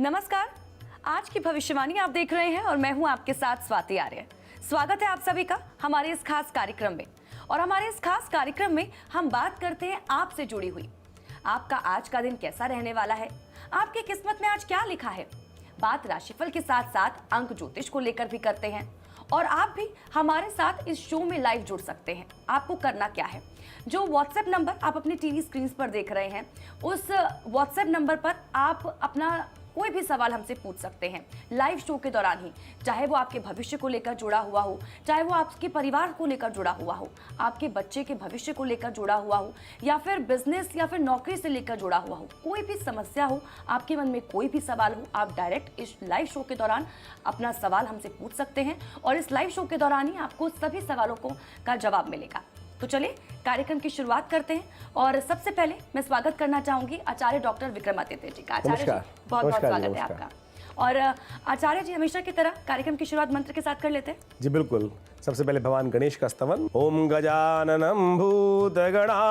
नमस्कार। आज की भविष्यवाणी आप देख रहे हैं और मैं हूं आपके साथ स्वाति आर्य। स्वागत है आप सभी का हमारे इस खास कार्यक्रम में। और हमारे इस खास कार्यक्रम में हम बात करते हैं आपसे जुड़ी हुई। आपका आज का दिन कैसा रहने वाला है, आपकी किस्मत में आज क्या लिखा है। बात राशिफल के साथ साथ अंक ज्योतिष को लेकर भी करते हैं। और आप भी हमारे साथ इस शो में लाइव जुड़ सकते हैं। आपको करना क्या है, जो व्हाट्सएप नंबर आप अपनी टीवी स्क्रीन पर देख रहे हैं, उस व्हाट्सएप नंबर पर आप अपना कोई भी सवाल हमसे पूछ सकते हैं लाइव शो के दौरान ही। चाहे वो आपके भविष्य को लेकर जुड़ा हुआ हो, चाहे वो आपके परिवार को लेकर जुड़ा हुआ हो, आपके बच्चे के भविष्य को लेकर जुड़ा हुआ हो, या फिर बिजनेस या फिर नौकरी से लेकर जुड़ा हुआ हो, कोई भी समस्या हो, आपके मन में कोई भी सवाल हो, आप डायरेक्ट इस लाइव शो के दौरान अपना सवाल हमसे पूछ सकते हैं। और इस लाइव शो के दौरान ही आपको सभी सवालों का जवाब मिलेगा। तो चलिए कार्यक्रम की शुरुआत करते हैं। और सबसे पहले मैं स्वागत करना चाहूंगी आचार्य डॉक्टर विक्रमादित्य जी का। आचार्य जी बहुत बहुत स्वागत है आपका। और आचार्य जी हमेशा की तरह कार्यक्रम की शुरुआत मंत्र के साथ कर लेते हैं। जी बिल्कुल। सबसे पहले भगवान गणेश का स्तवन। ओम गजाननं भूतगणाधिसेवितं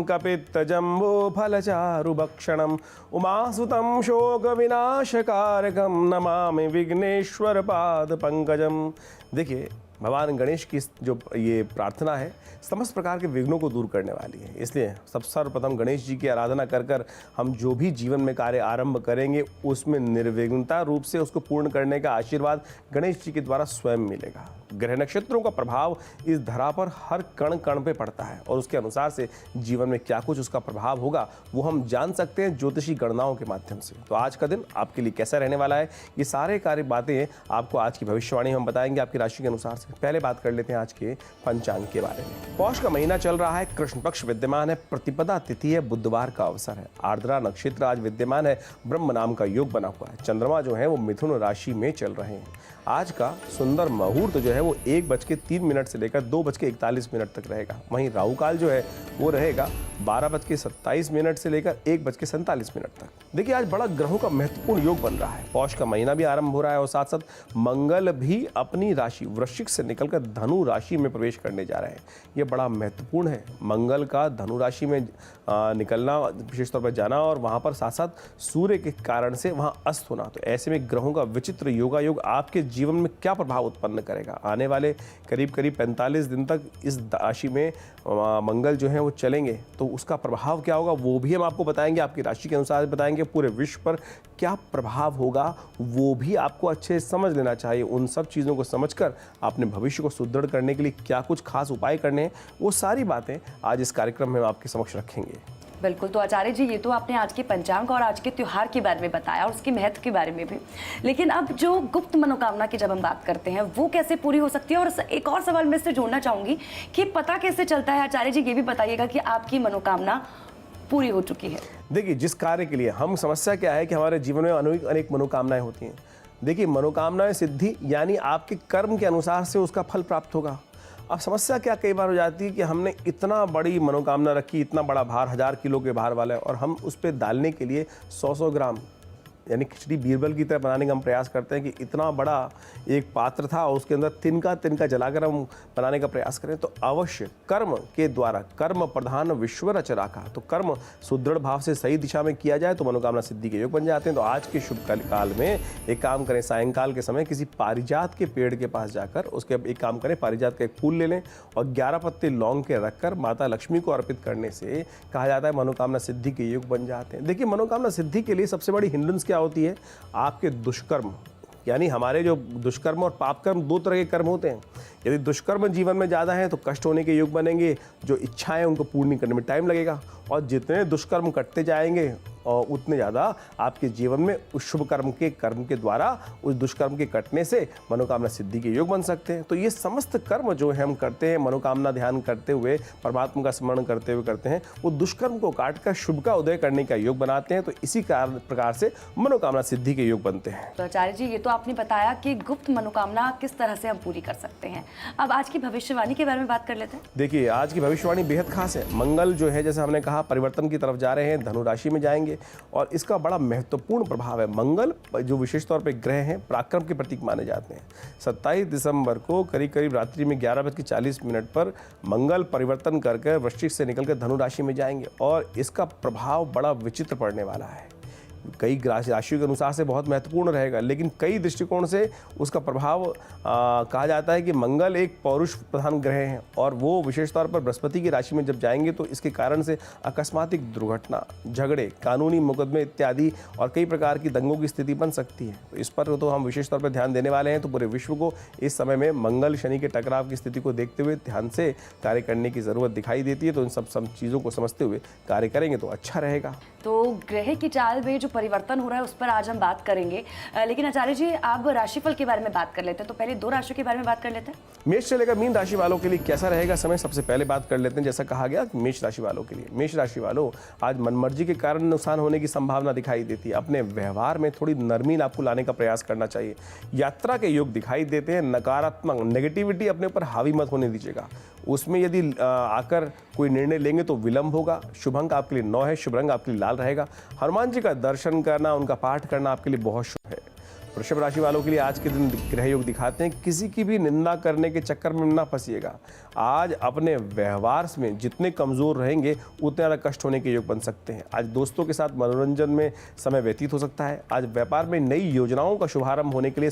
कपित्तजम्बो फलचारुभक्षणं उमासुतं शोकविनाशकारकं नमामि विघ्नेश्वर पाद पंकजम। देखिए, भगवान गणेश की जो ये प्रार्थना है समस्त प्रकार के विघ्नों को दूर करने वाली है। इसलिए सर्वप्रथम गणेश जी की आराधना कर कर हम जो भी जीवन में कार्य आरंभ करेंगे उसमें निर्विघ्नता रूप से उसको पूर्ण करने का आशीर्वाद गणेश जी के द्वारा स्वयं मिलेगा। ग्रह नक्षत्रों का प्रभाव इस धरा पर हर कण कण पे पड़ता है और उसके अनुसार से जीवन में क्या कुछ उसका प्रभाव होगा वो हम जान सकते हैं ज्योतिषी गणनाओं के माध्यम से। तो आज का दिन आपके लिए कैसा रहने वाला है, ये सारे कार्य बातें आपको आज की भविष्यवाणी हम बताएंगे आपकी राशि के अनुसार से। पहले बात कर लेते हैं आज के पंचांग के बारे में। पौष का महीना चल रहा है, कृष्ण पक्ष विद्यमान है, प्रतिपदा तिथि है, बुधवार का अवसर है, आर्द्रा नक्षत्र आज विद्यमान है, ब्रह्म नाम का योग बना हुआ है, चंद्रमा जो है वो मिथुन राशि में चल रहे हैं। आज का सुंदर मुहूर्त जो है वो 1:03 से लेकर 2:41 तक रहेगा। वहीं राहु काल जो है वो रहेगा 12:27 से लेकर 1:47 तक। देखिए, आज बड़ा ग्रहों का महत्वपूर्ण योग बन रहा है। पौष का महीना भी आरंभ हो रहा है और साथ साथ मंगल भी अपनी राशि वृश्चिक से निकलकर धनु राशि में प्रवेश करने जा रहे हैं। ये बड़ा महत्वपूर्ण है, मंगल का धनु राशि में निकलना, विशेष तौर पर जाना और वहाँ पर साथ साथ सूर्य के कारण से वहाँ अस्त होना। तो ऐसे में ग्रहों का विचित्र योगायोग आपके जीवन में क्या प्रभाव उत्पन्न करेगा। आने वाले करीब 45 दिन तक इस राशि में मंगल जो है वो चलेंगे, तो उसका प्रभाव क्या होगा वो भी हम आपको बताएंगे, आपकी राशि के अनुसार बताएंगे। पूरे विश्व पर क्या प्रभाव होगा वो भी आपको अच्छे से समझ लेना चाहिए। उन सब चीज़ों को समझकर अपने भविष्य को सुदृढ़ करने के लिए क्या कुछ खास उपाय करने हैं, वो सारी बातें आज इस कार्यक्रम में हम आपके समक्ष रखेंगे। बिल्कुल। तो आचार्य जी, ये तो आपने आज के पंचांग और आज के त्योहार के बारे में बताया और उसके महत्व के बारे में भी, लेकिन अब जो गुप्त मनोकामना की जब हम बात करते हैं वो कैसे पूरी हो सकती है। और एक और सवाल मैं इससे जोड़ना चाहूँगी कि पता कैसे चलता है। आचार्य जी, ये भी बताइएगा कि आपकी मनोकामना पूरी हो चुकी है। देखिए, जिस कार्य के लिए हम, समस्या क्या है कि हमारे जीवन में अनेक मनोकामनाएं होती हैं। देखिए, मनोकामनाएं सिद्धि यानी आपके कर्म के अनुसार से उसका फल प्राप्त होगा। अब समस्या क्या कई बार हो जाती है कि हमने इतना बड़ी मनोकामना रखी, इतना बड़ा भार 1000 किलो के भार वाला है, और हम उस पर डालने के लिए 100 ग्राम यानी खिचड़ी बीरबल की तरह बनाने का हम प्रयास करते हैं कि इतना बड़ा एक पात्र था और उसके अंदर तिनका जलाकर हम बनाने का प्रयास करें। तो अवश्य कर्म के द्वारा, कर्म प्रधान विश्व रच राखा, तो कर्म सुदृढ़ भाव से सही दिशा में किया जाए तो मनोकामना सिद्धि के योग बन जाते हैं। तो आज के शुभ काल में एक काम करें, सायंकाल के समय किसी पारिजात के पेड़ के पास जाकर उसके एक काम करें, पारिजात का एक फूल ले लें और 11 पत्ते लौंग के रखकर माता लक्ष्मी को अर्पित करने से कहा जाता है मनोकामना सिद्धि के योग बन जाते हैं। देखिए, मनोकामना सिद्धि के लिए सबसे बड़ी हिंड्रेंस क्या होती है, आपके दुष्कर्म। यानी हमारे जो दुष्कर्म और पाप कर्म, दो तरह के कर्म होते हैं। यदि दुष्कर्म जीवन में ज़्यादा है तो कष्ट होने के योग बनेंगे, जो इच्छाएं उनको पूर्ण करने में टाइम लगेगा, और जितने दुष्कर्म करते जाएंगे और उतने ज़्यादा आपके जीवन में उस शुभ कर्म के द्वारा उस दुष्कर्म के कटने से मनोकामना सिद्धि के योग बन सकते हैं। तो ये समस्त कर्म जो है हम करते हैं मनोकामना ध्यान करते हुए, परमात्मा का स्मरण करते हुए करते हैं, वो दुष्कर्म को काट कर शुभ का उदय करने का योग बनाते हैं। तो इसी प्रकार से मनोकामना सिद्धि के योग बनते हैं। तो आचार्य जी, ये तो आपने बताया कि गुप्त मनोकामना किस तरह से हम पूरी कर सकते हैं। अब आज की भविष्यवाणी के बारे में बात कर लेते हैं। देखिए, आज की भविष्यवाणी बेहद खास है। मंगल जो है, जैसे हमने कहा, परिवर्तन की तरफ जा रहे हैं, धनु राशि में जाएंगे और इसका बड़ा महत्वपूर्ण प्रभाव है। मंगल जो विशेष तौर पे ग्रह हैं, पराक्रम के प्रतीक माने जाते हैं। 27 दिसंबर को करीब रात्रि में 11:40 पर मंगल परिवर्तन करके वृश्चिक से निकलकर धनु राशि में जाएंगे और इसका प्रभाव बड़ा विचित्र पड़ने वाला है। कई राशियों के अनुसार से बहुत महत्वपूर्ण रहेगा, लेकिन कई दृष्टिकोण से उसका प्रभाव कहा जाता है कि मंगल एक पौरुष प्रधान ग्रह हैं और वो विशेष तौर पर बृहस्पति की राशि में जब जाएंगे तो इसके कारण से अकस्मात दुर्घटना, झगड़े, कानूनी मुकदमे इत्यादि और कई प्रकार की दंगों की स्थिति बन सकती है। तो इस पर तो हम विशेष तौर पर ध्यान देने वाले हैं। तो पूरे विश्व को इस समय में मंगल शनि के टकराव की स्थिति को देखते हुए ध्यान से कार्य करने की ज़रूरत दिखाई देती है। तो इन सब चीज़ों को समझते हुए कार्य करेंगे तो अच्छा रहेगा। तो ग्रह की चाल में जो परिवर्तन हो रहा है उस पर आज हम बात करेंगे, लेकिन आचार्य जी आप राशिफल के बारे में बात कर लेते हैं। तो पहले 2 राशियों के बारे में बात कर लेते हैं। मेष से लेकर मीन राशि वालों के लिए कैसा रहेगा समय, सबसे पहले बात कर लेते हैं। जैसा कहा गया मेष राशि वालों के लिए, मेष राशि वालों आज मनमर्जी के कारण नुकसान होने की संभावना दिखाई देती है। अपने व्यवहार में थोड़ी नरमी आपको लाने का प्रयास करना चाहिए। यात्रा के योग दिखाई देते हैं। नकारात्मक नेगेटिविटी अपने ऊपर हावी मत होने दीजिएगा। उसमें यदि आकर कोई निर्णय लेंगे तो विलंब होगा। शुभ अंक आपके लिए 9 है। शुभ रंग आपके लिए लाल रहेगा। हनुमान जी का दर्शन करना, उनका पाठ करना आपके लिए बहुत शुभ है। वृषभ राशि वालों के लिए आज के दिन ग्रह योग दिखाते हैं किसी की भी निंदा करने के चक्कर में ना फंसिएगा। आज अपने व्यवहार में जितने कमज़ोर रहेंगे उतने ज़्यादा कष्ट होने के योग बन सकते हैं। आज दोस्तों के साथ मनोरंजन में समय व्यतीत हो सकता है। आज व्यापार में नई योजनाओं का शुभारंभ होने के लिए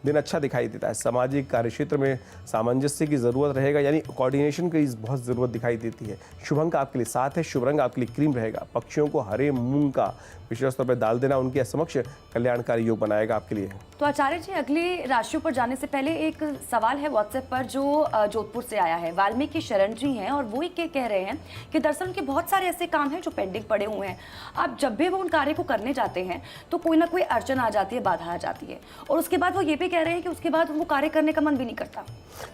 दिन अच्छा दिखाई देता है। सामाजिक कार्यक्षेत्र में सामंजस्य की ज़रूरत रहेगा, यानी कोऑर्डिनेशन की बहुत ज़रूरत दिखाई देती है। शुभ अंक आपके लिए 7 है। शुभ रंग आपके लिए क्रीम रहेगा। पक्षियों को हरे मूंग का विशेष तौर पर दाल देना उनके समक्ष कल्याणकारी योग बनाएगा आपके लिए। तो आचार्य जी अगली राशियों पर जाने से पहले एक सवाल है व्हाट्सएप पर जो जोधपुर से आया है। वाल्मीकि शरण जी हैं और वो ही कह रहे हैं कि दरअसल उनके बहुत सारे ऐसे काम हैं जो पेंडिंग पड़े हुए हैं। अब जब भी वो उन कार्य को करने जाते हैं तो कोई ना कोई अड़चन आ जाती है, बाधा आ जाती है, और उसके बाद वो ये भी कह रहे हैं कि उसके बाद वो कार्य करने का मन भी नहीं करता।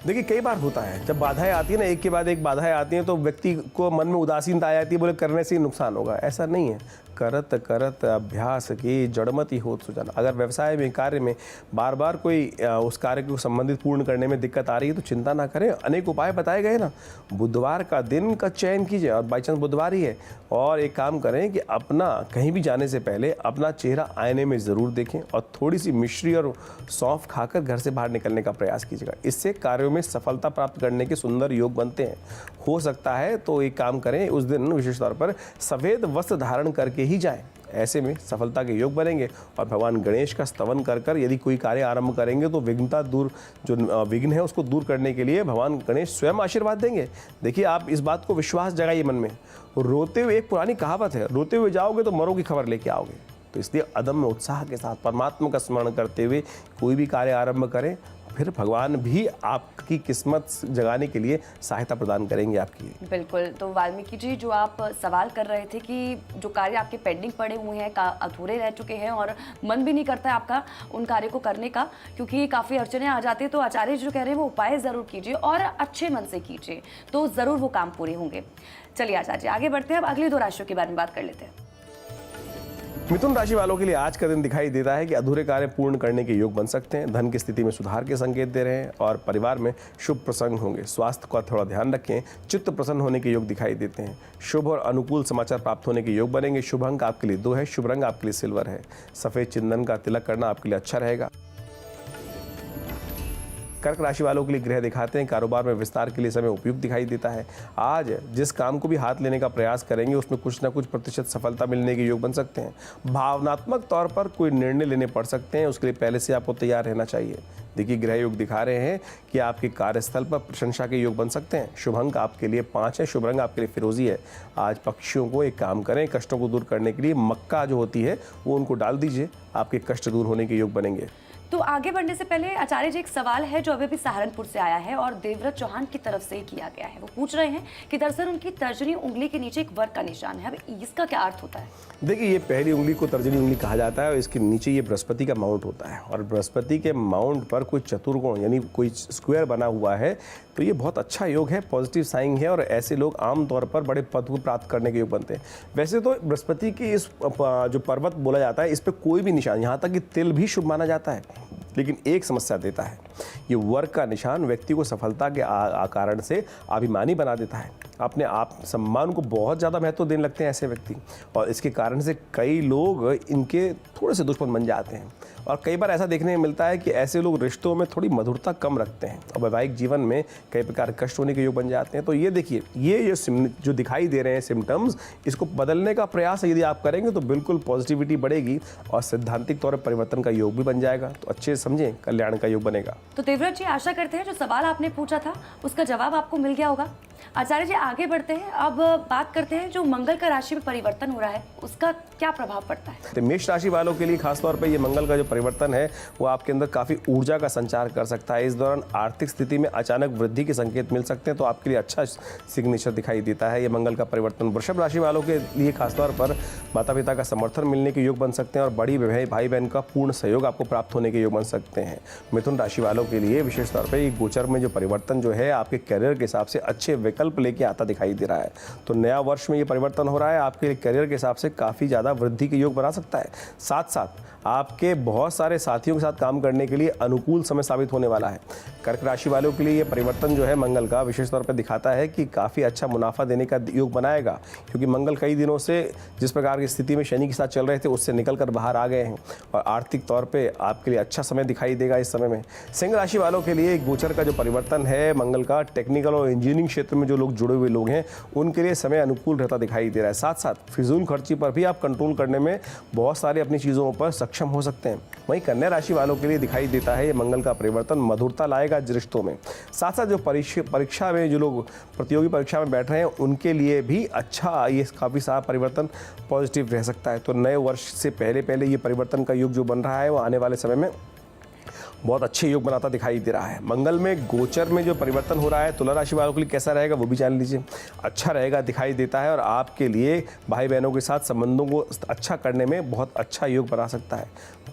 देखिए कई बार होता है जब बाधाएं आती है ना, एक के बाद एक बाधाएं आती हैं तो व्यक्ति को मन में उदासीनता आ जाती है, बोले करने से ही नुकसान होगा। ऐसा नहीं है। करत करत अभ्यास की जड़मति होत सुजान। अगर व्यवसाय में, कार्य में बार बार कोई उस कार्य को संबंधित पूर्ण करने में दिक्कत आ रही है तो चिंता ना करें। अनेक उपाय बताए गए ना। बुधवार का दिन का चयन कीजिए और बाई चांस बुधवार ही है, और एक काम करें कि अपना कहीं भी जाने से पहले अपना चेहरा आईने में ज़रूर देखें और थोड़ी सी मिश्री और सौंफ खाकर घर से बाहर निकलने का प्रयास कीजिएगा। इससे कार्यों में सफलता प्राप्त करने के सुंदर योग बनते हैं। हो सकता है तो एक काम करें, उस दिन विशेष तौर पर सफ़ेद वस्त्र धारण करके ही जाएं। ऐसे में सफलता के योग बनेंगे। और भगवान गणेश का स्तवन कर यदि कोई कार्य आरंभ करेंगे तो विघ्न है उसको दूर करने के लिए भगवान गणेश स्वयं आशीर्वाद देंगे। देखिए आप इस बात को विश्वास जगाइए मन में। रोते हुए, एक पुरानी कहावत है, रोते हुए जाओगे तो मरो की खबर लेके आओगे। तो इसलिए अदम्य उत्साह के साथ परमात्मा का स्मरण करते हुए कोई भी कार्य आरंभ करें, फिर भगवान भी आपकी किस्मत जगाने के लिए सहायता प्रदान करेंगे आपकी। बिल्कुल। तो वाल्मीकि जी जो आप सवाल कर रहे थे कि जो कार्य आपके पेंडिंग पड़े हुए हैं, अधूरे रह चुके हैं और मन भी नहीं करता है आपका उन कार्य को करने का, क्योंकि काफ़ी अड़चने आ जाती है, तो आचार्य जी जो कह रहे हैं वो उपाय ज़रूर कीजिए और अच्छे मन से कीजिए, तो ज़रूर वो काम पूरे होंगे। चलिए आचार्य जी आगे बढ़ते हैं। अब अगली 2 राशियों के बारे में बात कर लेते हैं। मिथुन राशि वालों के लिए आज का दिन दिखाई देता है कि अधूरे कार्य पूर्ण करने के योग बन सकते हैं। धन की स्थिति में सुधार के संकेत दे रहे हैं और परिवार में शुभ प्रसंग होंगे। स्वास्थ्य का थोड़ा ध्यान रखें। चित्त प्रसन्न होने के योग दिखाई देते हैं। शुभ और अनुकूल समाचार प्राप्त होने के योग बनेंगे। शुभ अंक आपके लिए 2 है। शुभ रंग आपके लिए सिल्वर है। सफेद चंदन का तिलक करना आपके लिए अच्छा रहेगा। कर्क राशि वालों के लिए ग्रह दिखाते हैं कारोबार में विस्तार के लिए समय उपयुक्त दिखाई देता है। आज जिस काम को भी हाथ लेने का प्रयास करेंगे उसमें कुछ ना कुछ प्रतिशत सफलता मिलने के योग बन सकते हैं। भावनात्मक तौर पर कोई निर्णय लेने पड़ सकते हैं, उसके लिए पहले से आपको तैयार रहना चाहिए। देखिए ग्रह योग दिखा रहे हैं कि आपके कार्यस्थल पर प्रशंसा के योग बन सकते हैं। शुभ अंक आपके लिए 5 है। शुभ रंग आपके लिए फिरोजी है। आज पक्षियों को एक काम करें, कष्टों को दूर करने के लिए मक्का जो होती है वो उनको डाल दीजिए, आपके कष्ट दूर होने के योग बनेंगे। तो आगे बढ़ने से पहले आचार्य जी एक सवाल है जो अभी सहारनपुर से आया है और देवव्रत चौहान की तरफ से किया गया है। वो पूछ रहे हैं कि दरअसल उनकी तर्जनी उंगली के नीचे एक वर्ग का निशान है। अब इसका क्या अर्थ होता है? देखिए ये पहली उंगली को तर्जनी उंगली कहा जाता है और इसके नीचे ये बृहस्पति का माउंट होता है और बृहस्पति के माउंट पर कोई चतुर्कोण यानी कोई स्क्वायर बना हुआ है तो ये बहुत अच्छा योग है, पॉजिटिव साइन है और ऐसे लोग आमतौर पर बड़े पद को प्राप्त करने के योग बनते हैं। वैसे तो बृहस्पति की इस जो पर्वत बोला जाता है इस पर कोई भी निशान, यहाँ तक कि तिल भी शुभ माना जाता है, लेकिन एक समस्या देता है। ये वर्ग का निशान व्यक्ति को सफलता के कारण से अभिमानी बना देता है। अपने आप सम्मान को बहुत ज़्यादा महत्व देने लगते हैं ऐसे व्यक्ति, और इसके कारण से कई लोग इनके थोड़े से दुश्मन बन जाते हैं। और कई बार ऐसा देखने में मिलता है कि ऐसे लोग रिश्तों में थोड़ी मधुरता कम रखते हैं और वैवाहिक जीवन में कई प्रकार के कष्ट होने के योग बन जाते हैं। तो ये देखिए, ये जो दिखाई दे रहे हैं सिम्टम्स, इसको बदलने का प्रयास यदि आप करेंगे तो बिल्कुल पॉजिटिविटी बढ़ेगी और सैद्धांतिक तौर पर परिवर्तन का योग भी बन जाएगा। तो अच्छे से समझें, कल्याण का योग बनेगा। तो देवव्रत जी, आशा करते हैं जो सवाल आपने पूछा था उसका जवाब आपको मिल गया होगा। आचार्य जी, आगे बढ़ते हैं। अब बात करते हैं जो मंगल का राशि में परिवर्तन हो रहा है उसका क्या प्रभाव पड़ता है। तो मेष राशि वालों के लिए खासतौर पे ये मंगल का जो परिवर्तन है वो आपके अंदर काफ़ी ऊर्जा का संचार कर सकता है। इस दौरान आर्थिक स्थिति में अचानक वृद्धि के संकेत मिल सकते हैं, तो आपके लिए अच्छा सिग्नेचर दिखाई देता है ये मंगल का परिवर्तन। वृषभ राशि वालों के लिए खासतौर पर माता पिता का समर्थन मिलने के योग बन सकते हैं और बड़ी भाई बहन का पूर्ण सहयोग आपको प्राप्त होने के योग बन सकते हैं। मिथुन राशि वालों के लिए विशेष तौर पर ये गोचर में जो परिवर्तन जो है आपके करियर के हिसाब से अच्छे विकल्प लेके आता दिखाई दे रहा है। तो नया वर्ष में ये परिवर्तन हो रहा है, आपके लिए करियर के हिसाब से काफ़ी ज़्यादा वृद्धि के योग बना सकता है। साथ साथ आपके बहुत सारे साथियों के साथ काम करने के लिए अनुकूल समय साबित होने वाला है। कर्क राशि वालों के लिए ये परिवर्तन जो है मंगल का विशेष तौर पर दिखाता है कि काफ़ी अच्छा मुनाफा देने का योग बनाएगा, क्योंकि मंगल कई दिनों से जिस प्रकार की स्थिति में शनि के साथ चल रहे थे उससे निकल कर बाहर आ गए हैं और आर्थिक तौर पर आपके लिए अच्छा समय दिखाई देगा इस समय में। सिंह राशि वालों के लिए गोचर का जो परिवर्तन है मंगल का, टेक्निकल और इंजीनियरिंग क्षेत्र में जो लोग जुड़े हुए लोग हैं उनके लिए समय अनुकूल रहता दिखाई दे रहा है। साथ साथ फिजूल खर्ची पर भी आप कंट्रोल करने में बहुत सारी अपनी चीज़ों पर सक्षम हो सकते हैं। वहीं कन्या राशि वालों के लिए दिखाई देता है ये मंगल का परिवर्तन मधुरता लाएगा रिश्तों में। साथ साथ जो परीक्षा में जो लोग प्रतियोगी परीक्षा में बैठ रहे हैं उनके लिए भी अच्छा ये काफ़ी सारा परिवर्तन पॉजिटिव रह सकता है। तो नए वर्ष से पहले ये परिवर्तन का योग जो बन रहा है वो आने वाले समय में बहुत अच्छे योग बनाता दिखाई दे रहा है। मंगल में गोचर में जो परिवर्तन हो रहा है तुला राशि वालों के लिए कैसा रहेगा वो भी जान लीजिए। अच्छा रहेगा दिखाई देता है और आपके लिए भाई बहनों के साथ संबंधों को अच्छा करने में बहुत अच्छा योग बना सकता है।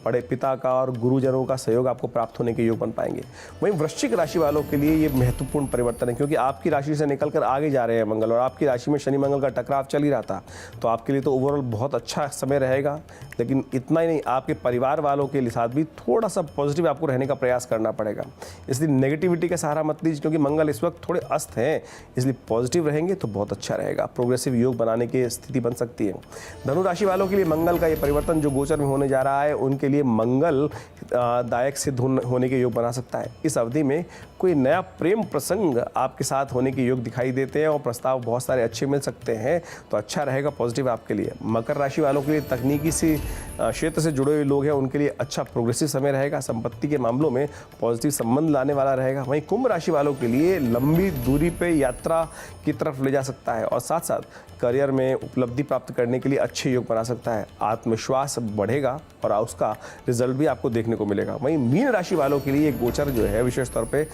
बड़े पिता का और गुरुजनों का सहयोग आपको प्राप्त होने के योग बन पाएंगे। वहीं वृश्चिक राशि वालों के लिए ये महत्वपूर्ण परिवर्तन है, क्योंकि आपकी राशि से निकलकर आगे जा रहे हैं मंगल और आपकी राशि में शनि मंगल का टकराव चल ही रहा था। तो आपके लिए तो ओवरऑल बहुत अच्छा समय रहेगा, लेकिन इतना ही नहीं, आपके परिवार वालों के साथ भी थोड़ा सा पॉजिटिव आपको रहने का प्रयास करना पड़ेगा। इसलिए नेगेटिविटी का सहारा मत लीजिए, क्योंकि मंगल इस वक्त थोड़े अस्त हैं, इसलिए पॉजिटिव रहेंगे तो बहुत अच्छा रहेगा। प्रोग्रेसिव योग बनाने की स्थिति बन सकती है। धनु राशि वालों के लिए मंगल का ये परिवर्तन जो गोचर में होने जा रहा है उनके लिए मंगल दायक सिद्ध होने के योग बना सकता है। इस अवधि में कोई नया प्रेम प्रसंग आपके साथ होने के योग दिखाई देते हैं और प्रस्ताव बहुत सारे अच्छे मिल सकते हैं, तो अच्छा रहेगा पॉजिटिव आपके लिए। मकर राशि वालों के लिए तकनीकी से क्षेत्र से जुड़े हुए लोग हैं उनके लिए अच्छा प्रोग्रेसिव समय रहेगा। संपत्ति के मामलों में पॉजिटिव संबंध लाने वाला रहेगा। वहीं कुंभ राशि वालों के लिए लंबी दूरी पे यात्रा की तरफ ले जा सकता है और साथ साथ करियर में उपलब्धि प्राप्त करने के लिए अच्छे योग बना सकता है। आत्मविश्वास बढ़ेगा और उसका रिजल्ट भी आपको देखने को मिलेगा। वहीं मीन राशि वालों के लिए गोचर जो है विशेष तौर पे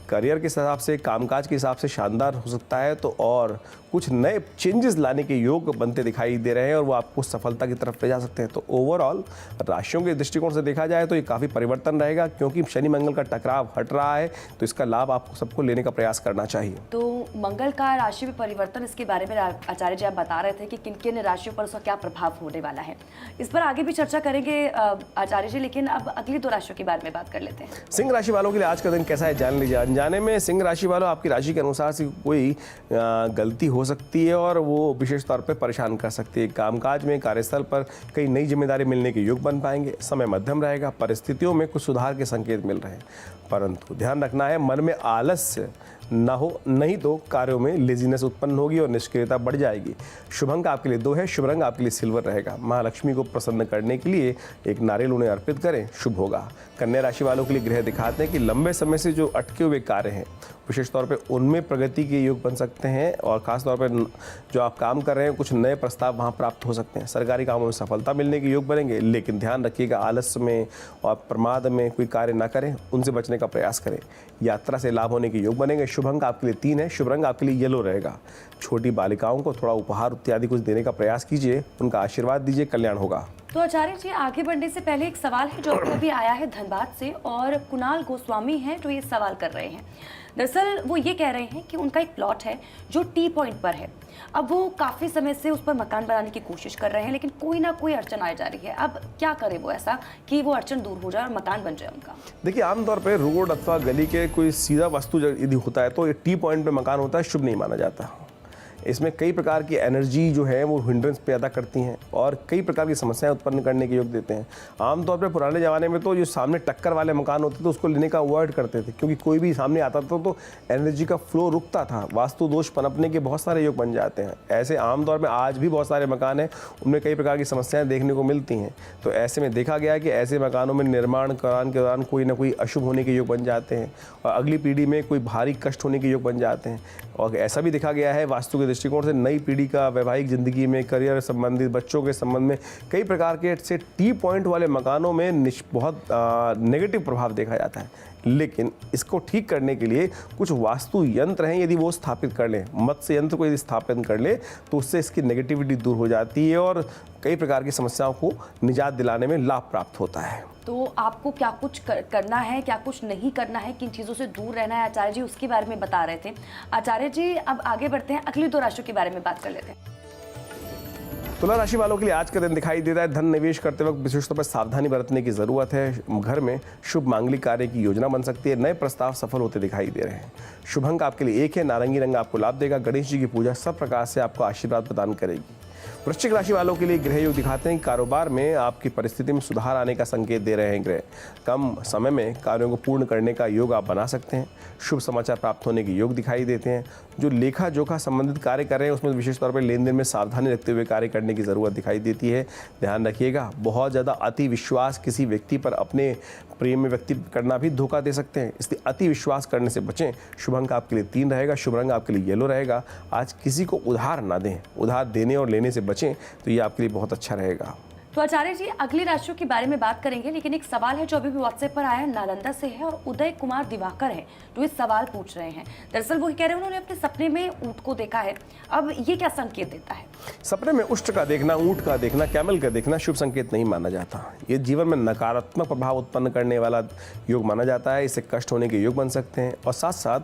करियर के हिसाब से, कामकाज के हिसाब से शानदार हो सकता है, तो और कुछ नए चेंजेस लाने के योग बनते दिखाई दे रहे हैं और वो आपको सफलता की तरफ ले जा सकते हैं। तो ओवरऑल राशियों के दृष्टिकोण से देखा जाए तो ये काफ़ी परिवर्तन रहेगा, क्योंकि शनि मंगल का टकराव हट रहा है, तो इसका लाभ आपको सबको लेने का प्रयास करना चाहिए। तो मंगल का राशि में परिवर्तन, इसके बारे में आचार्य जी आप बता रहे थे कि किन किन राशियों पर उसका क्या प्रभाव होने वाला है, इस पर आगे भी चर्चा करेंगे आचार्य जी, लेकिन अब अगली दो राशियों के बारे में बात कर लेते हैं। सिंह राशि वालों के लिए आज का दिन कैसा है जान लीजिए। अनजाने में सिंह राशि वालों आपकी राशि के अनुसार से कोई गलती हो सकती है और वो विशेष तौर पर परेशान कर सकती है। कामकाज में, कार्यस्थल पर कई नई जिम्मेदारी मिलने के योग बन पाएंगे। समय मध्यम रहेगा। परिस्थितियों में कुछ सुधार के संकेत मिल रहे हैं, परंतु ध्यान रखना है मन में आलस्य ना हो, नहीं तो कार्यों में लेजीनेस उत्पन्न होगी और निष्क्रियता बढ़ जाएगी। शुभ अंक आपके लिए 2 है। शुभ रंग आपके लिए सिल्वर रहेगा। महालक्ष्मी को प्रसन्न करने के लिए एक नारियल उन्हें अर्पित करें, शुभ होगा। कन्या राशि वालों के लिए ग्रह दिखाते हैं कि लंबे समय से जो अटके हुए कार्य हैं विशेष तौर पे उनमें प्रगति के योग बन सकते हैं और खास तौर पे जो आप काम कर रहे हैं कुछ नए प्रस्ताव वहाँ प्राप्त हो सकते हैं। सरकारी कामों में सफलता मिलने के योग बनेंगे, लेकिन ध्यान रखिएगा आलस्य में और प्रमाद में कोई कार्य ना करें, उनसे बचने का प्रयास करें। यात्रा से लाभ होने के योग बनेंगे। शुभ अंक आपके लिए 3 है। शुभ रंग आपके लिए येलो रहेगा। छोटी बालिकाओं को थोड़ा उपहार इत्यादि कुछ देने का प्रयास कीजिए, उनका आशीर्वाद दीजिए, कल्याण होगा। तो आचार्य जी आगे बढ़ने से पहले एक सवाल है जो अभी आया है धनबाद से, और कुणाल गोस्वामी हैं जो ये सवाल कर रहे हैं। दरअसल वो ये कह रहे हैं कि उनका एक प्लॉट है जो टी पॉइंट पर है। अब वो काफ़ी समय से उस पर मकान बनाने की कोशिश कर रहे हैं, लेकिन कोई ना कोई अड़चन आ जा रही है। अब क्या करें वो ऐसा कि वो अड़चन दूर हो जाए और मकान बन जाए उनका? देखिए, आमतौर पे रोड अथवा गली के कोई सीधा वस्तु यदि होता है तो ये टी पॉइंट पे मकान होता है शुभ नहीं माना जाता। इसमें कई प्रकार की एनर्जी जो है वो हिंड्रेंस पैदा करती हैं और कई प्रकार की समस्याएं उत्पन्न करने के योग देते हैं। आमतौर पर पुराने ज़माने में तो जो सामने टक्कर वाले मकान होते थे उसको लेने का अवॉइड करते थे, क्योंकि कोई भी सामने आता था तो एनर्जी का फ्लो रुकता था, वास्तु दोष पनपने के बहुत सारे योग बन जाते हैं। ऐसे आमतौर पर आज भी बहुत सारे मकान हैं, उनमें कई प्रकार की समस्याएं देखने को मिलती हैं। तो ऐसे में देखा गया है कि ऐसे मकानों में निर्माण करान के दौरान कोई ना कोई अशुभ होने के योग बन जाते हैं और अगली पीढ़ी में कोई भारी कष्ट होने के योग बन जाते हैं। और ऐसा भी देखा गया है वास्तु के दृष्टिकोण से नई पीढ़ी का वैवाहिक ज़िंदगी में, करियर संबंधित, बच्चों के संबंध में कई प्रकार के से टी पॉइंट वाले मकानों में बहुत नेगेटिव प्रभाव देखा जाता है। लेकिन इसको ठीक करने के लिए कुछ वास्तु यंत्र हैं, यदि वो स्थापित कर लें, मत्स्य यंत्र को यदि स्थापित कर ले तो उससे इसकी नेगेटिविटी दूर हो जाती है और कई प्रकार की समस्याओं को निजात दिलाने में लाभ प्राप्त होता है। तो आपको क्या कुछ करना है, क्या कुछ नहीं करना है, किन चीज़ों से दूर रहना है, आचार्य जी उसके बारे में बता रहे थे। आचार्य जी अब आगे बढ़ते हैं, अगली 2 राशियों के बारे में बात कर लेते हैं। तुला राशि वालों के लिए आज का दिन दिखाई देता है धन निवेश करते वक्त विशेष तौर पर सावधानी बरतने की जरूरत है। घर में शुभ मांगलिक कार्य की योजना बन सकती है, नए प्रस्ताव सफल होते दिखाई दे रहे हैं। शुभ अंक आपके लिए 1 है, नारंगी रंग आपको लाभ देगा। गणेश जी की पूजा सब प्रकार से आपको आशीर्वाद प्रदान करेगी। वृश्चिक राशि वालों के लिए ग्रह योग दिखाते हैं कारोबार में आपकी परिस्थिति में सुधार आने का संकेत दे रहे हैं ग्रह। कम समय में कार्यों को पूर्ण करने का योग आप बना सकते हैं। शुभ समाचार प्राप्त होने के योग दिखाई देते हैं। जो लेखा जोखा संबंधित कार्य कर रहे हैं उसमें विशेष तौर पर लेन देन में सावधानी रखते हुए कार्य करने की ज़रूरत दिखाई देती है। ध्यान रखिएगा, बहुत ज़्यादा अति विश्वास किसी व्यक्ति पर अपने प्रेम में व्यक्ति करना भी धोखा दे सकते हैं, इसलिए अति विश्वास करने से बचें। शुभ अंक आपके लिए 3 रहेगा, शुभ रंग आपके लिए येलो रहेगा। आज किसी को उधार ना दें, उधार देने और लेने से बचें तो ये आपके लिए बहुत अच्छा रहेगा। तो आचार्य जी अगली राशियों के बारे में बात करेंगे, लेकिन एक सवाल है जो अभी भी व्हाट्सएप पर आया है, नालंदा से है और उदय कुमार दिवाकर है जो इस सवाल पूछ रहे हैं। दरअसल वो कह रहे हैं उन्होंने अपने सपने में ऊंट को देखा है, अब ये क्या संकेत देता है? सपने में उष्ट का देखना, ऊंट का देखना, कैमल का देखना शुभ संकेत नहीं माना जाता। ये जीवन में नकारात्मक प्रभाव उत्पन्न करने वाला योग माना जाता है। इससे कष्ट होने के योग बन सकते हैं और साथ साथ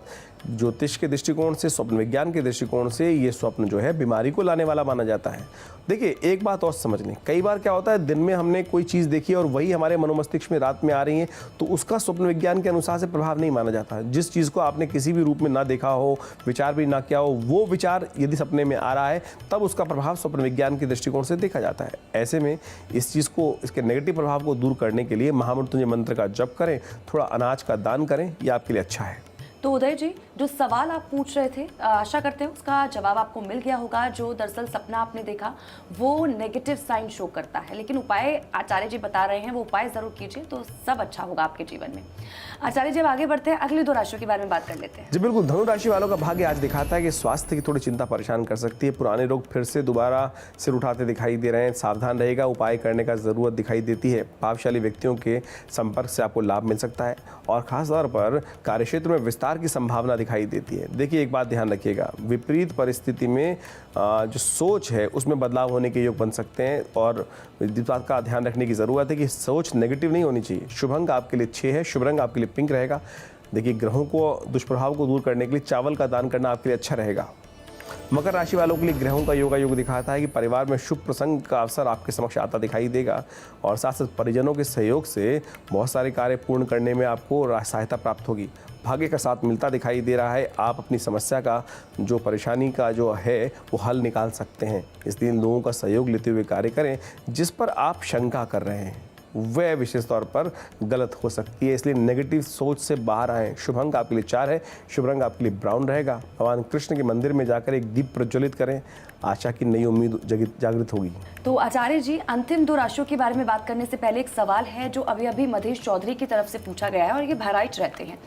ज्योतिष के दृष्टिकोण से, स्वप्न विज्ञान के दृष्टिकोण से ये स्वप्न जो है बीमारी को लाने वाला माना जाता है। देखिए एक बात और समझ लें, कई बार क्या होता है दिन में हमने कोई चीज़ देखी और वही हमारे मनोमस्तिष्क में रात में आ रही है तो उसका स्वप्न विज्ञान के अनुसार से प्रभाव नहीं माना जाता। जिस चीज़ को आपने किसी भी रूप में ना देखा हो, विचार भी ना किया हो, वो विचार यदि सपने में आ रहा है तब उसका प्रभाव स्वप्न विज्ञान के दृष्टिकोण से देखा जाता है। ऐसे में इस चीज़ को, इसके नेगेटिव प्रभाव को दूर करने के लिए महामृत्युंजय मंत्र का जप करें, थोड़ा अनाज का दान करें, यह आपके लिए अच्छा है। तो उदय जी जो सवाल आप पूछ रहे थे, आशा करते हैं उसका जवाब आपको मिल गया होगा। जो दरअसल सपना आपने देखा वो नेगेटिव साइन शो करता है, लेकिन उपाय आचार्य जी बता रहे हैं, वो उपाय जरूर कीजिए तो सब अच्छा होगा आपके जीवन में। आचार्य जी अब आगे बढ़ते हैं, अगली 2 राशियों के बारे में बात कर लेते हैं। जी बिल्कुल, धनु राशि वालों का भाग्य आज दिखाता है कि स्वास्थ्य की थोड़ी चिंता परेशान कर सकती है। पुराने रोग फिर से दोबारा सिर उठाते दिखाई दे रहे हैं, सावधान रहेगा, उपाय करने का जरूरत दिखाई देती है। प्रभावशाली व्यक्तियों के संपर्क से आपको लाभ मिल सकता है और खासतौर पर कार्यक्षेत्र में विस्तार की संभावना दिखाई देती है। देखिए एक बात ध्यान रखिएगा, विपरीत परिस्थिति में जो सोच है उसमें बदलाव होने के योग बन सकते हैं और इस बात का ध्यान रखने की ज़रूरत है कि सोच नेगेटिव नहीं होनी चाहिए। शुभ अंक आपके लिए 6 है, शुभ रंग आपके लिए पिंक रहेगा। देखिए ग्रहों को, दुष्प्रभाव को दूर करने के लिए चावल का दान करना आपके लिए अच्छा रहेगा। मकर राशि वालों के लिए ग्रहों का योग दिखाता है कि परिवार में शुभ प्रसंग का अवसर आपके समक्ष आता दिखाई देगा और साथ साथ परिजनों के सहयोग से बहुत सारे कार्य पूर्ण करने में आपको सहायता प्राप्त होगी। भाग्य का साथ मिलता दिखाई दे रहा है, आप अपनी समस्या का, जो परेशानी का जो है वो हल निकाल सकते हैं। इसलिए इन लोगों का सहयोग लेते हुए कार्य करें। जिस पर आप शंका कर रहे हैं वह विशेष तौर पर गलत हो सकती है, इसलिए नेगेटिव सोच से बाहर आएं। शुभ अंक आपके लिए 4 है, शुभ रंग आपके लिए ब्राउन रहेगा। भगवान कृष्ण के मंदिर में जाकर एक दीप प्रज्वलित करें, आशा की नई उम्मीद जागृत होगी। तो आचार्य जी अंतिम 2 राशियों के बारे में बात करने से पहले एक सवाल है जो अभी अभी मधेश चौधरी की तरफ से पूछा गया है और ये बहराइच रहते हैं।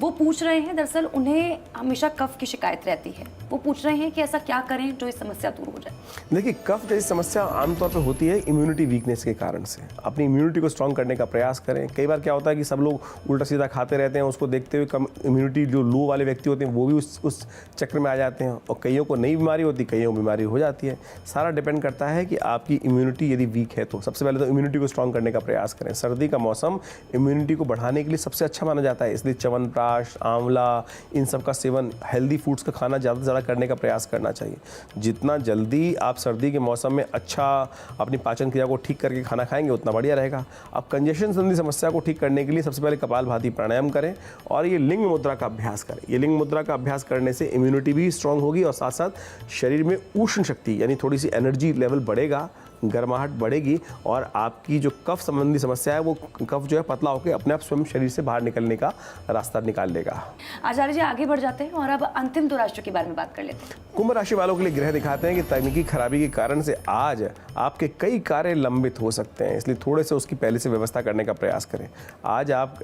वो पूछ रहे हैं, दरअसल उन्हें हमेशा कफ की शिकायत रहती है, वो पूछ रहे हैं कि ऐसा क्या करें जो इस समस्या दूर हो जाए। देखिए कफ जैसी समस्या आमतौर पर होती है इम्यूनिटी वीकनेस के कारण से। अपनी इम्यूनिटी को स्ट्रॉन्ग करने का प्रयास करें। कई बार क्या होता है कि सब लोग उल्टा सीधा खाते रहते हैं, उसको देखते हुए कम इम्यूनिटी जो लो वाले व्यक्ति होते हैं वो भी उस चक्र में आ जाते हैं और कईयों को नई बीमारी होती, कईयों को बीमारी हो जाती है। सारा डिपेंड करता है कि आपकी इम्यूनिटी यदि वीक है तो सबसे पहले तो इम्यूनिटी को स्ट्रॉन्ग करने का प्रयास करें। सर्दी का मौसम इम्यूनिटी को बढ़ाने के लिए सबसे अच्छा माना जाता है, इसलिए च्यवनप्राश, आंवला, इन सब का सेवन, हेल्दी फूड्स का खाना ज़्यादा से ज़्यादा करने का प्रयास करना चाहिए। जितना जल्दी आप सर्दी के मौसम में अच्छा अपनी पाचन क्रिया को ठीक करके खाना खाएंगे उतना बढ़िया रहेगा। रहेगा। अब कंजेशन संबंधी समस्या को ठीक करने के लिए सबसे पहले कपालभाति प्राणायाम करें और ये लिंग मुद्रा का अभ्यास करें। ये लिंग मुद्रा का अभ्यास करने से इम्यूनिटी भी स्ट्रांग होगी और साथ साथ शरीर में उष्ण शक्ति यानी थोड़ी सी एनर्जी लेवल बढ़ेगा, गर्माहट बढ़ेगी और आपकी जो कफ संबंधी समस्या है वो कफ जो है पतला होकर अपने आप स्वयं शरीर से बाहर निकलने का रास्ता निकाल लेगा। आचार्य जी आगे बढ़ जाते हैं और अब अंतिम 2 राशियों के बारे में बात कर लेते हैं। कुंभ राशि वालों के लिए ग्रह दिखाते हैं कि तकनीकी खराबी के कारण से आज आपके कई कार्य लंबित हो सकते हैं, इसलिए थोड़े से उसकी पहले से व्यवस्था करने का प्रयास करें। आज आप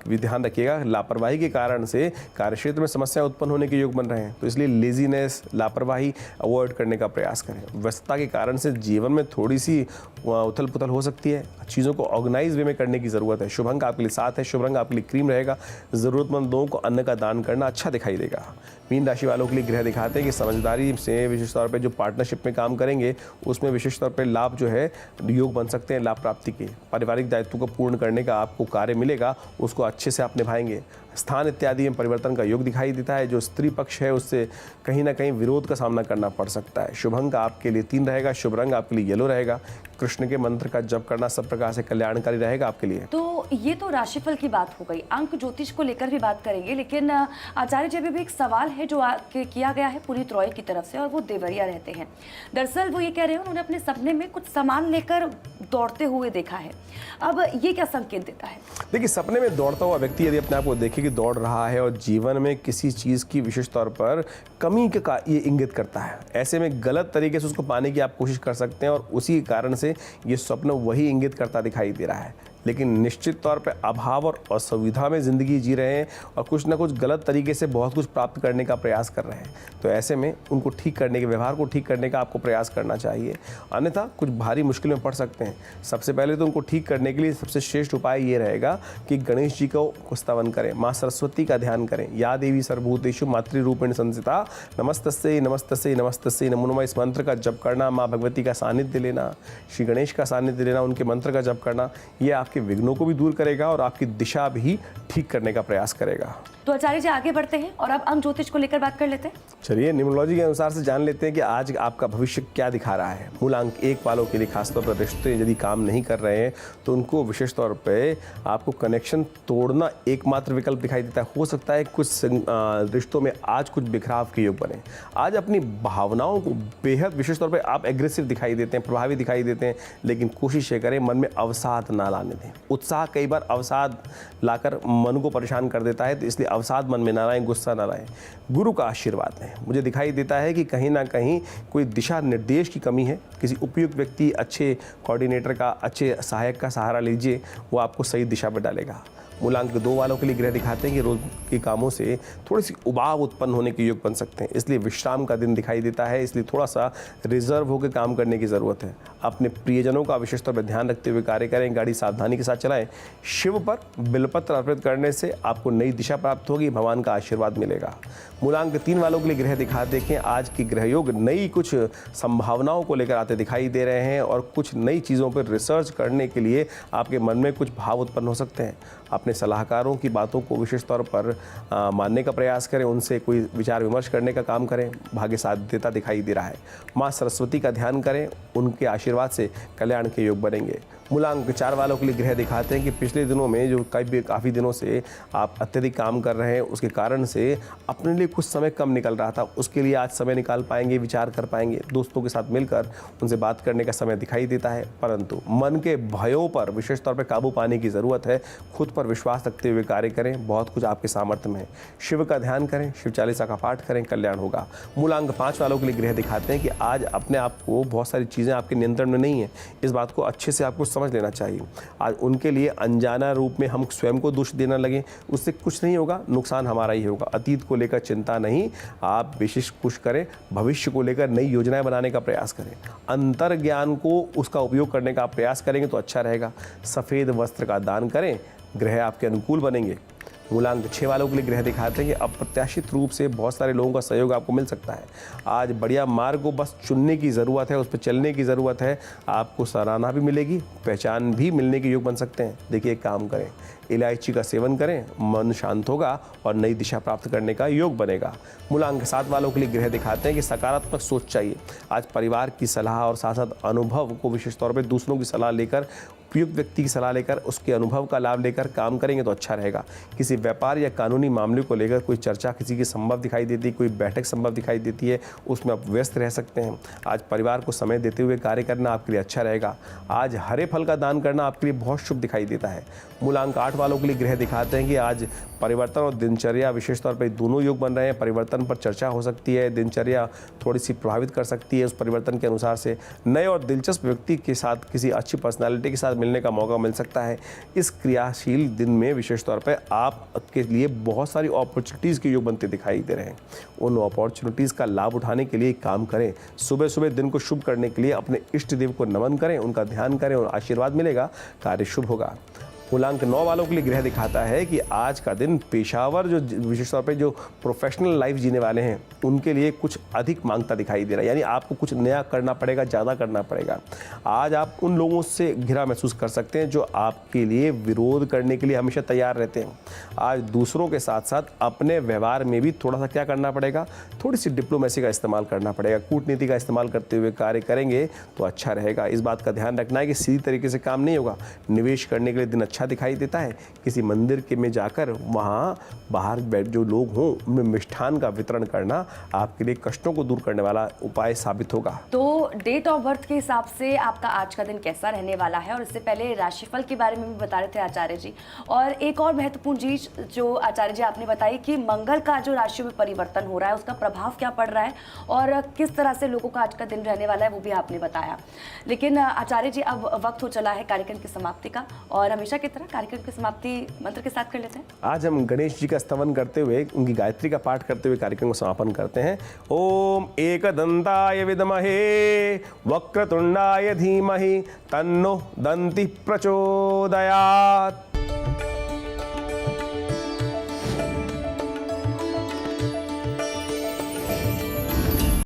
भी ध्यान रखिएगा, लापरवाही के कारण से कार्यक्षेत्र में समस्याएं उत्पन्न होने के योग बन रहे हैं, तो इसलिए लेजीनेस, लापरवाही अवॉइड करने का प्रयास करें। व्यस्तता के कारण से जीवन में थोड़ी सी उथल पुथल हो सकती है, चीज़ों को ऑर्गेनाइज वे में करने की ज़रूरत है। शुभ अंक आपके लिए 7 है, शुभ रंग आपके लिए क्रीम रहेगा। ज़रूरतमंद लोगों को अन्न का दान करना अच्छा दिखाई देगा। मीन राशि वालों के लिए ग्रह दिखाते हैं कि समझदारी से विशेष तौर पे जो पार्टनरशिप में काम करेंगे उसमें विशेष तौर पे लाभ जो है योग बन सकते हैं लाभ प्राप्ति के। पारिवारिक दायित्व को पूर्ण करने का आपको कार्य मिलेगा, उसको अच्छे से आप निभाएंगे। स्थान इत्यादि में परिवर्तन का योग दिखाई देता है। जो स्त्री पक्ष है उससे कहीं ना कहीं विरोध का सामना करना पड़ सकता है। शुभ अंक आपके लिए 3 रहेगा, शुभ रंग आपके लिए येलो रहेगा। कृष्ण के मंत्र का जप करना सब प्रकार से कल्याणकारी रहेगा आपके लिए। तो ये तो राशिफल की बात हो गई, अंक ज्योतिष को लेकर भी बात करेंगे, लेकिन आचार्य जी भी एक सवाल है जो किया गया है पुनीत रॉय की तरफ से और वो देवरिया रहते हैं। दरअसल वो ये कह रहे हैं उन्होंने अपने सपने में कुछ सामान लेकर दौड़ते हुए देखा है। अब ये क्या संकेत देता है? देखिए, सपने में दौड़ता हुआ व्यक्ति यदि अपने आप को देखे कि दौड़ रहा है और जीवन में किसी चीज़ की विशेष तौर पर कमी का ये इंगित करता है, ऐसे में गलत तरीके से उसको पाने की आप कोशिश कर सकते हैं और उसी कारण से ये स्वप्न वही इंगित करता दिखाई दे रहा है। लेकिन निश्चित तौर पे अभाव और असुविधा में ज़िंदगी जी रहे हैं और कुछ ना कुछ गलत तरीके से बहुत कुछ प्राप्त करने का प्रयास कर रहे हैं, तो ऐसे में उनको ठीक करने के, व्यवहार को ठीक करने का आपको प्रयास करना चाहिए, अन्यथा कुछ भारी मुश्किल में पड़ सकते हैं। सबसे पहले तो उनको ठीक करने के लिए सबसे श्रेष्ठ उपाय ये रहेगा कि गणेश जी को स्तवन करें, माँ सरस्वती का ध्यान करें। या देवी सर्वभूतेषु मातृरूपेण संस्थिता नमस्तस्यै नमस्तस्यै नमस्तस्यै नमो नमः, इस मंत्र का जप करना, माँ भगवती का सानिध्य लेना, श्री गणेश का सानिध्य लेना, उनके मंत्र का जप करना, ये आपके विघ्नों को भी दूर करेगा और आपकी दिशा भी ठीक करने का प्रयास करेगा। तो आचार्य जी आगे बढ़ते हैं और अब अंक ज्योतिष को लेकर बात कर लेते हैं। चलिए न्यूमरोलॉजी के अनुसार से जान लेते हैं कि आज आपका भविष्य क्या दिखा रहा है। मूल अंक 1 वालों के लिए खासतौर पर रिश्ते यदि काम नहीं कर रहे हैं तो उनको विशेष तौर पे आपको कनेक्शन तोड़ना एकमात्र विकल्प दिखाई देता है। हो सकता है कुछ रिश्तों में आज कुछ बिखराव के योग बने। आज अपनी भावनाओं को बेहद विशेष तौर पर आप एग्रेसिव दिखाई देते हैं, प्रभावी दिखाई देते हैं, लेकिन कोशिश ये करें मन में अवसाद ना लाने दें। उत्साह कई बार अवसाद लाकर मन को परेशान कर देता है, तो इसलिए अवसाद मन में ना लाएं, गुस्सा ना लाएं। गुरु का आशीर्वाद लें। मुझे दिखाई देता है कि कहीं ना कहीं कोई दिशा निर्देश की कमी है, किसी उपयुक्त व्यक्ति, अच्छे कोऑर्डिनेटर का, अच्छे सहायक का सहारा लीजिए, वो आपको सही दिशा पर डालेगा। मूलांक 2 वालों के लिए ग्रह दिखाते हैं कि रोज के कामों से थोड़ी सी उबाव उत्पन्न होने के योग बन सकते हैं, इसलिए विश्राम का दिन दिखाई देता है, इसलिए थोड़ा सा रिजर्व होकर काम करने की ज़रूरत है। अपने प्रियजनों का विशेष तौर पर ध्यान रखते हुए कार्य करें, गाड़ी सावधानी के साथ चलाएं। शिव पर बिलपत्र अर्पित करने से आपको नई दिशा प्राप्त होगी, भगवान का आशीर्वाद मिलेगा। मूलांक 3 वालों के लिए ग्रह दिखा देखें, आज के ग्रह योग नई कुछ संभावनाओं को लेकर आते दिखाई दे रहे हैं और कुछ नई चीज़ों पर रिसर्च करने के लिए आपके मन में कुछ भाव उत्पन्न हो सकते हैं। अपने सलाहकारों की बातों को विशेष तौर पर मानने का प्रयास करें, उनसे कोई विचार विमर्श करने का काम करें, भाग्य साध्यता दिखाई दे रहा है। माँ सरस्वती का ध्यान करें, उनके आशीर्वाद से कल्याण के योग बनेंगे। मूलांक 4 वालों के लिए ग्रह दिखाते हैं कि पिछले दिनों में जो काफ़ी दिनों से आप अत्यधिक काम कर रहे हैं, उसके कारण से अपने लिए कुछ समय कम निकल रहा था, उसके लिए आज समय निकाल पाएंगे, विचार कर पाएंगे। दोस्तों के साथ मिलकर उनसे बात करने का समय दिखाई देता है, परंतु मन के भयों पर विशेष तौर पर काबू पाने की ज़रूरत है। खुद पर विश्वास रखते हुए कार्य करें, बहुत कुछ आपके सामर्थ्य में है। शिव का ध्यान करें, शिव चालीसा का पाठ करें, कल्याण होगा। मूलांक 5 वालों के लिए ग्रह दिखाते हैं कि आज अपने आप को बहुत सारी चीज़ें आपके नियंत्रण में नहीं है, इस बात को अच्छे से आपको समझ लेना चाहिए। आज उनके लिए अनजाना रूप में हम स्वयं को दोष देना लगे, उससे कुछ नहीं होगा, नुकसान हमारा ही होगा। अतीत को लेकर चिंता नहीं, आप विशेष कुछ करें, भविष्य को लेकर नई योजनाएं बनाने का प्रयास करें। अंतर ज्ञान को उसका उपयोग करने का प्रयास करेंगे तो अच्छा रहेगा। सफ़ेद वस्त्र का दान करें, ग्रह आपके अनुकूल बनेंगे। मूलांक 6 वालों के लिए ग्रह दिखाते हैं कि अप्रत्याशित रूप से बहुत सारे लोगों का सहयोग आपको मिल सकता है। आज बढ़िया मार्ग को बस चुनने की ज़रूरत है, उस पर चलने की ज़रूरत है। आपको सराहना भी मिलेगी, पहचान भी मिलने के योग बन सकते हैं। देखिए, एक काम करें, इलायची का सेवन करें, मन शांत होगा और नई दिशा प्राप्त करने का योग बनेगा। मूलांक 7 वालों के लिए ग्रह दिखाते हैं कि सकारात्मक सोच चाहिए। आज परिवार की सलाह और साथ साथ अनुभव को विशेष तौर पे दूसरों की सलाह लेकर, उपयुक्त व्यक्ति की सलाह लेकर, उसके अनुभव का लाभ लेकर काम करेंगे तो अच्छा रहेगा। किसी व्यापार या कानूनी मामले को लेकर कोई चर्चा किसी की संभव दिखाई देती है, कोई बैठक संभव दिखाई देती है, उसमें आप व्यस्त रह सकते हैं। आज परिवार को समय देते हुए कार्य करना आपके लिए अच्छा रहेगा। आज हरे फल का दान करना आपके लिए बहुत शुभ दिखाई देता है। मूलांक 8 वालों के लिए ग्रह दिखाते हैं कि आज परिवर्तन और दिनचर्या विशेष तौर पर दोनों योग बन रहे हैं। परिवर्तन पर चर्चा हो सकती है, दिनचर्या थोड़ी सी प्रभावित कर सकती है। उस परिवर्तन के अनुसार से नए और दिलचस्प व्यक्ति के साथ, किसी अच्छी पर्सनालिटी के साथ मिलने का मौका मिल सकता है। इस क्रियाशील दिन में विशेष तौर पर आपके लिए बहुत सारी अपॉर्चुनिटीज़ के योग बनते दिखाई दे रहे हैं। उन अपॉर्चुनिटीज़ का लाभ उठाने के लिए काम करें। सुबह सुबह दिन को शुभ करने के लिए अपने इष्ट देव को नमन करें, उनका ध्यान करें और आशीर्वाद मिलेगा, कार्य शुभ होगा। मूलांक 9 वालों के लिए ग्रह दिखाता है कि आज का दिन पेशावर जो विशेष तौर पे जो प्रोफेशनल लाइफ जीने वाले हैं उनके लिए कुछ अधिक मांगता दिखाई दे रहा है, यानी आपको कुछ नया करना पड़ेगा, ज़्यादा करना पड़ेगा। आज आप उन लोगों से घिरा महसूस कर सकते हैं जो आपके लिए विरोध करने के लिए हमेशा तैयार रहते हैं। आज दूसरों के साथ साथ अपने व्यवहार में भी थोड़ा सा क्या करना पड़ेगा, थोड़ी सी डिप्लोमेसी का इस्तेमाल करना पड़ेगा। कूटनीति का इस्तेमाल करते हुए कार्य करेंगे तो अच्छा रहेगा। इस बात का ध्यान रखना है कि सीधी तरीके से काम नहीं होगा। निवेश करने के लिए दिन अच्छा दिखाई देता है। किसी मंदिर के में जाकर वहाँ बाहर बैठ जो लोग हों उनमें मिष्ठान का वितरण करना आपके लिए कष्टों को दूर करने वाला उपाय साबित होगा। तो डेट ऑफ बर्थ के हिसाब से आपका आज का दिन कैसा रहने वाला है, और इससे पहले राशिफल के बारे में भी बता रहे थे आचार्य जी। और एक और महत्वपूर्ण चीज जो आचार्य जी आपने बताई कि मंगल का जो राशियों में परिवर्तन हो रहा है उसका प्रभाव क्या पड़ रहा है और किस तरह से लोगों का आज का दिन रहने वाला है वो भी आपने बताया। लेकिन आचार्य जी अब वक्त हो चला है कार्यक्रम की समाप्ति का, और हमेशा की तरह कार्यक्रम की समाप्ति मंत्र के साथ कर लेते हैं। आज हम गणेश जी का स्तवन करते हुए, उनकी गायत्री का पाठ करते हुए कार्यक्रम को समापन करते हैं। ओम एकदंताय विद्महे वक्रतुंडाय धीमहि तन्नो दंति प्रचोदयात्।